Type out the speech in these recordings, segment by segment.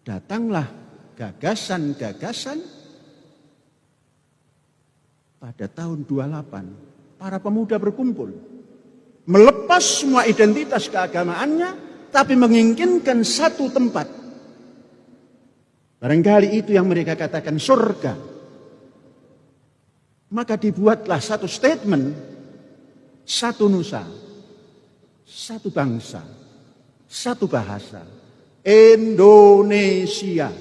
datanglah gagasan-gagasan pada tahun 28. Para pemuda berkumpul, melepas semua identitas keagamaannya, tapi menginginkan satu tempat. Barangkali itu yang mereka katakan surga. Maka dibuatlah satu statement, satu nusa, satu bangsa, satu bahasa, Indonesia.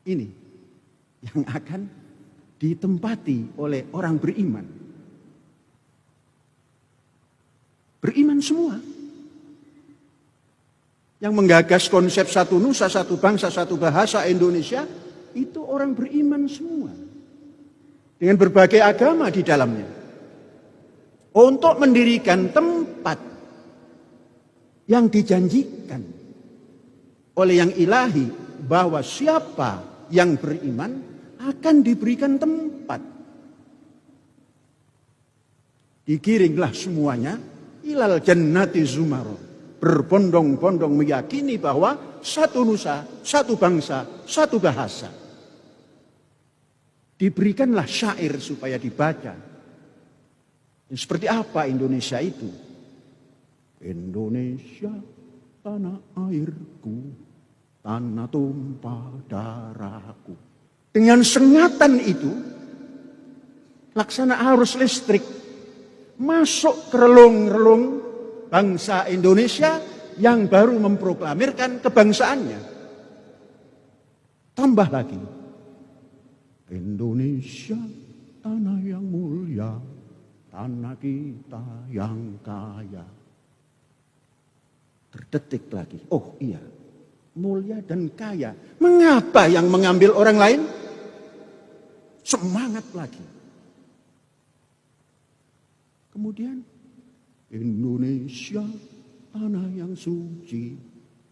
Ini yang akan ditempati oleh orang beriman. Beriman semua. Yang menggagas konsep satu nusa, satu bangsa, satu bahasa Indonesia, itu orang beriman semua. Dengan berbagai agama di dalamnya. Untuk mendirikan tempat yang dijanjikan oleh yang ilahi, bahwa siapa yang beriman akan diberikan tempat. Digiringlah semuanya ilal jannati zumaro. Berbondong-bondong meyakini bahwa satu nusa, satu bangsa, satu bahasa. Diberikanlah syair supaya dibaca. Seperti apa Indonesia itu? Indonesia, tanah airku, tanah tumpah darahku. Dengan sengatan itu, laksana arus listrik masuk ke relung-relung bangsa Indonesia yang baru memproklamirkan kebangsaannya. Tambah lagi, Indonesia, tanah yang mulia, tanah kita yang kaya. Terdetik lagi, oh iya, mulia dan kaya. Mengapa yang mengambil orang lain? Semangat lagi. Kemudian, Indonesia, tanah yang suci,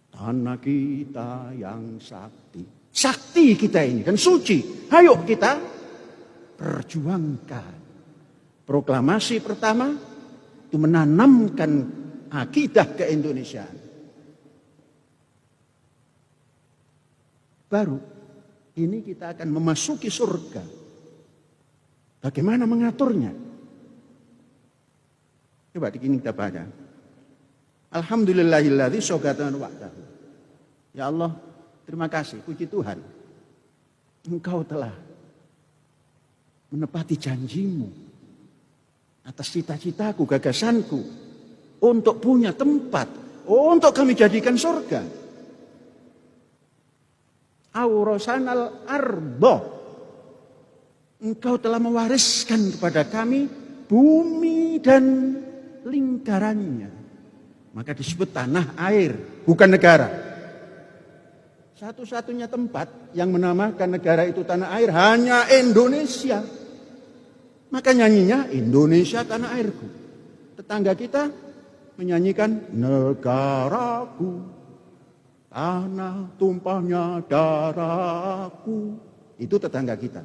tanah kita yang sakti. Sakti kita ini dan suci. Ayo kita perjuangkan. Proklamasi pertama itu menanamkan akidah keindonesiaan. Baru ini kita akan memasuki surga. Bagaimana mengaturnya? Coba di sini kita baca. Alhamdulillahilladzi sogatan wa'dahu. Ya Allah, terima kasih, puji Tuhan. Engkau telah menepati janjimu atas cita-citaku, gagasanku untuk punya tempat, untuk kami jadikan surga. Aurasanal ardo. Engkau telah mewariskan kepada kami bumi dan lingkarannya. Maka disebut tanah air, bukan negara. Satu-satunya tempat yang menamakan negara itu tanah air hanya Indonesia. Maka nyanyinya Indonesia tanah airku. Tetangga kita menyanyikan negaraku, tanah tumpahnya darahku. Itu tetangga kita.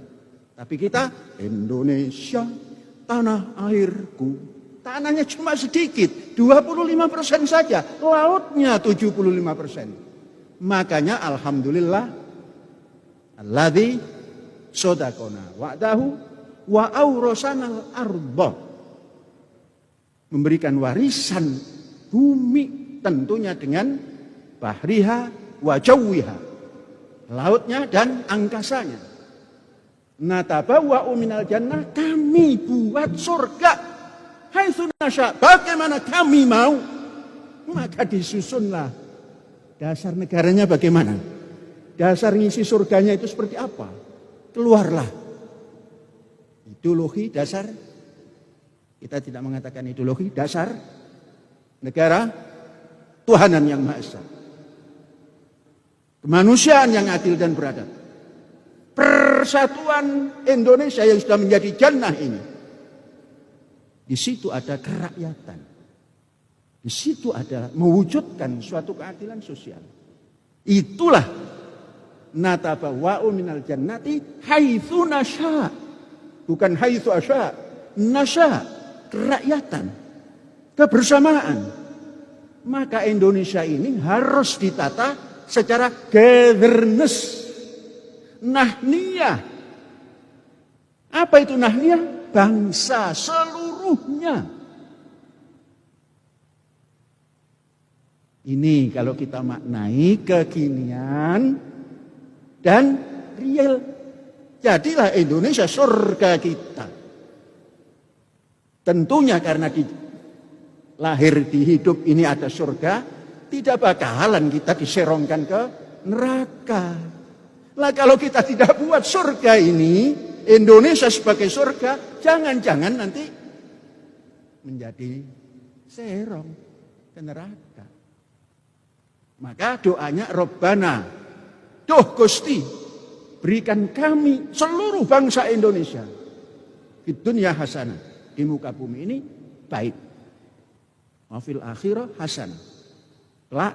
Tapi kita Indonesia tanah airku. Tanahnya cuma sedikit, 25% saja. Lautnya 75%. Makanya alhamdulillah alladzi sodakona wa'dahu wa aurasanal arda. Memberikan warisan bumi tentunya dengan bahriha wa jawiha. Lautnya dan angkasanya. Natabawwa'u minal jannah, kami buat surga. Haitsu nasya, bagaimana kami mau. Maka disusunlah dasar negaranya bagaimana. Dasar ngisi surganya itu seperti apa. Keluarlah ideologi dasar. Kita tidak mengatakan ideologi dasar negara Tuhanan yang Maha Esa. Kemanusiaan yang adil dan beradab. Persatuan Indonesia yang sudah menjadi jannah ini. Di situ ada kerakyatan. Di situ ada mewujudkan suatu keadilan sosial. Itulah natabawwa'u minal jannati haitsu nasya. Bukan haitsu asya. Nasya, kerakyatan, kebersamaan. maka Indonesia ini harus ditata secara governance, nahniyah. Apa itu nahniyah? Bangsa seluruhnya. Ini kalau kita maknai kekinian dan real. Jadilah Indonesia surga kita. Tentunya karena lahir di hidup ini ada surga, tidak bakalan kita diserongkan ke neraka. Lah kalau kita tidak buat surga ini, Indonesia sebagai surga, jangan-jangan nanti menjadi serong ke neraka. Maka doanya Robbana, duh Gusti, berikan kami seluruh bangsa Indonesia di dunia hasanah, di muka bumi ini baik. Wafil akhirah hasanah, kelak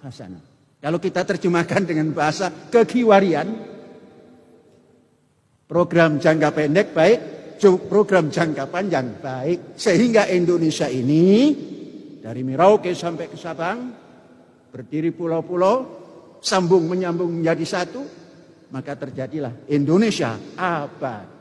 hasanah. Kalau kita terjemahkan dengan bahasa kekiwarian, program jangka pendek baik, program jangka panjang baik, sehingga Indonesia ini dari Merauke sampai ke Sabang berdiri pulau-pulau, sambung menyambung menjadi satu, maka terjadilah Indonesia abadi.